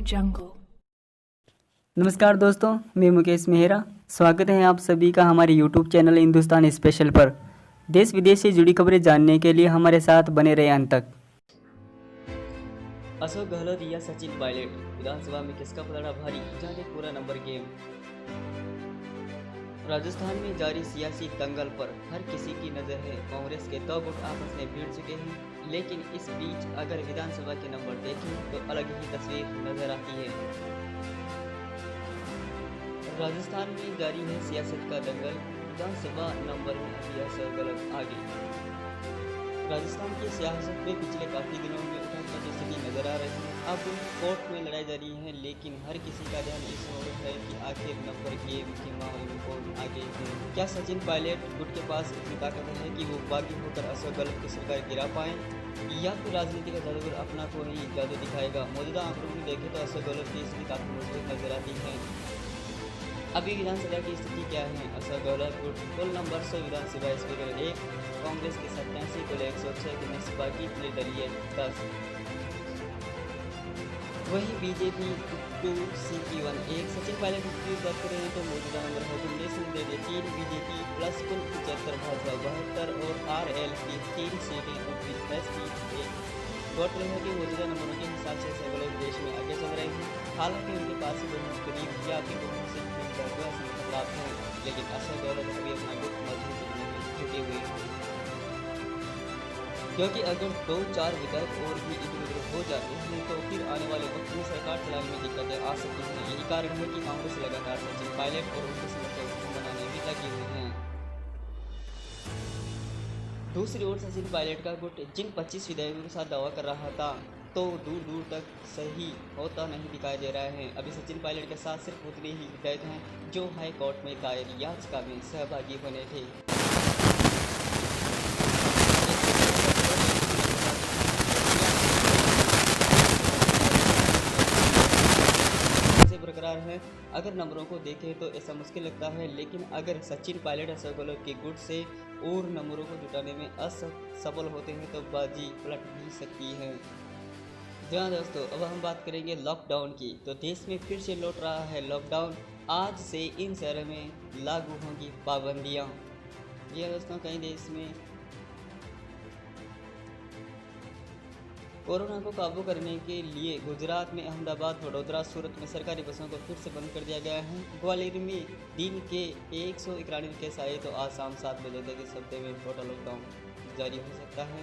jungle. नमस्कार दोस्तों, मैं मुकेश मेहरा। स्वागत है आप सभी का हमारे YouTube चैनल हिंदुस्तान स्पेशल पर। देश विदेश से जुड़ी खबरें जानने के लिए हमारे साथ बने रहे अंत तक। अशोक गहलोत या सचिन पायलट, विधानसभा में किसका पलड़ा भारी, जाने पूरा नंबर गेम। राजस्थान में जारी सियासी दंगल पर हर किसी की नजर है। कांग्रेस के 2 गुट आपस में भिड़ चुके हैं, लेकिन इस बीच अगर विधानसभा के नंबर देखें तो अलग ही तस्वीर नजर आती है। राजस्थान में जारी है सियासत का दंगल, विधानसभा नंबर में अभी अशोक गहलोत आगे। राजस्थान की सियासत में पिछले काफी दिनों में उठापतन की स्थिति नजर आ रही है। अब कोर्ट में लड़ाई जारी है, लेकिन हर किसी का ध्यान इस ओर है कि आखिर नंबर गेम के माहौल में कौन आगे है। क्या सचिन पायलट गुट के पास इतनी ताकत है कि वो बागी होकर अशोक गहलोत की सरकार गिरा पाए, या फिर राजनीति का जादूगर अपना को ही जादू दिखाएगा। मौजूदा आंकड़ों में देखें तो अशोक गहलोत की स्थिति काफी मजबूत नजर आती है। अभी विधानसभा की स्थिति क्या है? अशोक गहलोत गुट कुल नंबर 100 विधानसभा स्पीकर 1, कांग्रेस के 87, कुल 106 की नस्बा की निर्दलीय 10। वही बीजेपी 2, CP1 1। सचिन पायलट की बात करें तो मौजूदा नंबर है 3, बीजेपी प्लस कुल 75, भाजपा 72 और RL की 3 सीटें 29 की 1। गौरतलब है कि मौजूदा नंबरों के हिसाब से अशोक गहलोत देश में आगे चल रहे हैं। हालांकि उनके पास बहुत करीब या फिर बहुत से प्राप्त है, लेकिन अशोक गहलोत अभी अपना गुट मजबूत करने में जुटे हुए हैं, क्योंकि अगर 2-4 विधायक और भी इधर उधर हो जाते हैं तो फिर आने वाले वक्त में सरकार चलाने में दिक्कतें आ सकती हैं। यही कारण है कि कांग्रेस लगातार सचिन पायलट और उनके समर्थकों को बनाने में लगी हुई है। दूसरी ओर सचिन पायलट का गुट जिन 25 विधायकों के साथ दावा कर रहा था, तो दूर दूर तक सही होता नहीं दिखाई दे रहा है। अभी सचिन पायलट के साथ सिर्फ उतने ही विधायक हैं जो हाई कोर्ट में दायर याचिका में सहभागी बने थे। बरकरार है। अगर नंबरों को देखें तो ऐसा मुश्किल लगता है, लेकिन अगर सचिन पायलट अशोक गहलोत के गुट से और नंबरों को जुटाने में असफल होते हैं तो बाजी पलट भी सकती है। जहाँ दोस्तों, अब हम बात करेंगे लॉकडाउन की। तो देश में फिर से लौट रहा है लॉकडाउन। आज से इन शहरों में लागू होंगी पाबंदियाँ। जी हाँ दोस्तों, कई देश में कोरोना को काबू करने के लिए गुजरात में अहमदाबाद, वडोदरा, सूरत में सरकारी बसों को फिर से बंद कर दिया गया है। ग्वालियर में दिन के 191 केस आए तो आज शाम 7 बजे तक इस हफ्ते में टोटल लॉकडाउन जारी हो सकता है।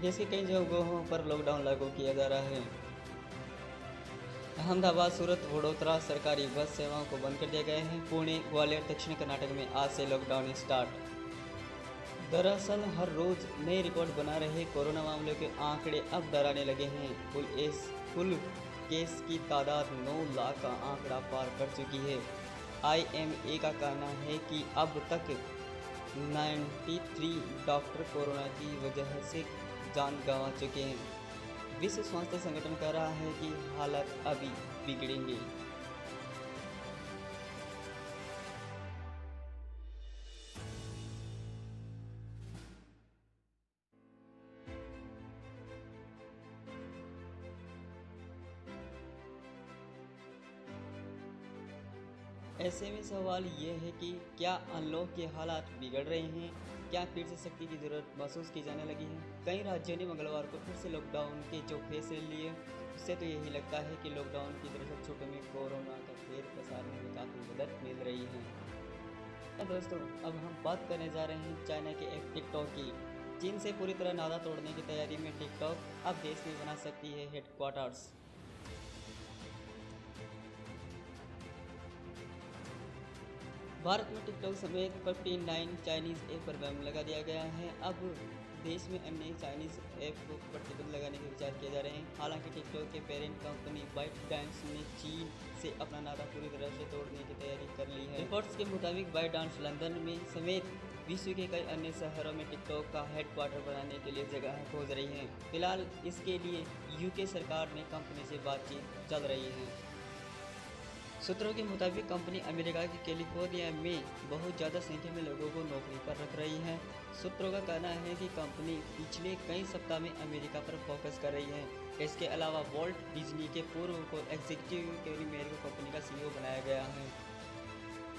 देश के कई जगहों पर लॉकडाउन लागू किया जा रहा है। अहमदाबाद, सूरत, वडोदरा सरकारी बस सेवाओं को बंद कर दिया गया है। पुणे, ग्वालियर, दक्षिण कर्नाटक में आज से लॉकडाउन स्टार्ट। दरअसल हर रोज नए रिकॉर्ड बना रहे कोरोना मामलों के आंकड़े अब डराने लगे हैं। कुल केस की तादाद 9 लाख का आंकड़ा पार कर चुकी है। IMA का कहना है कि अब तक 93 डॉक्टर कोरोना की वजह से जान गंवा चुके हैं। विश्व स्वास्थ्य संगठन कह रहा है कि हालात अभी बिगड़ेंगे। ऐसे में सवाल ये है कि क्या अनलॉक के हालात बिगड़ रहे हैं? क्या फिर से सख्ती की जरूरत महसूस की जाने लगी है? कई राज्यों ने मंगलवार को फिर से लॉकडाउन के जो फैसले लिए, उससे तो यही लगता है कि लॉकडाउन की दरअसल छूटों में कोरोना का फेर पसारने में काफ़ी मदद मिल रही है। तो दोस्तों, अब हम बात करने जा रहे हैं चाइना के ऐप टिकटॉक की। चीन से पूरी तरह नाता तोड़ने की तैयारी में टिकटॉक अब देश में बना सकती है हेडक्वार्टर्स। भारत में टिकटॉक समेत 59 चाइनीज़ ऐप पर बैन लगा दिया गया है। अब देश में अन्य चाइनीज़ ऐप को प्रतिबंध लगाने के विचार किए जा रहे हैं। हालांकि टिकटॉक के पेरेंट कंपनी बाइटडांस ने चीन से अपना नाता पूरी तरह से तोड़ने की तैयारी कर ली है। रिपोर्ट्स के मुताबिक बाइटडांस लंदन में समेत विश्व के कई अन्य शहरों में टिकटॉक का हेडक्वार्टर बनाने के लिए जगह खोज रही है। फिलहाल इसके लिए UK सरकार ने कंपनी से बातचीत चल रही है। सूत्रों के मुताबिक कंपनी अमेरिका के कैलिफोर्निया में बहुत ज़्यादा संख्या में लोगों को नौकरी पर रख रही है। सूत्रों का कहना है कि कंपनी पिछले कई सप्ताह में अमेरिका पर फोकस कर रही है। इसके अलावा वॉल्ट डिज्नी के पूर्व को एग्जीक्यूटिव केविन मेयर को कंपनी का सीईओ बनाया गया है।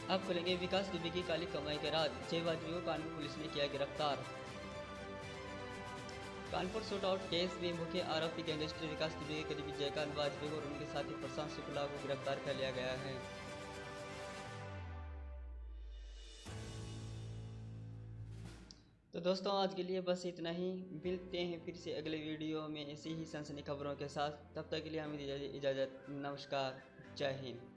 अब खुलेंगे विकास दुबे की काली कमाई के राज। जय वाजपेयी को कानपुर पुलिस ने किया गिरफ्तार। कानपुर शूट आउट केस में मुख्य आरोपी गैंगस्टर विकास दुबे के करीबी जयकांत वाजपेयी और उनके साथी प्रशांत शुक्ला को गिरफ्तार कर लिया गया है। तो दोस्तों आज के लिए बस इतना ही। मिलते हैं फिर से अगले वीडियो में ऐसी ही सनसनी खबरों के साथ। तब तक के लिए हमें इजाज़त। नमस्कार, जय हिंद।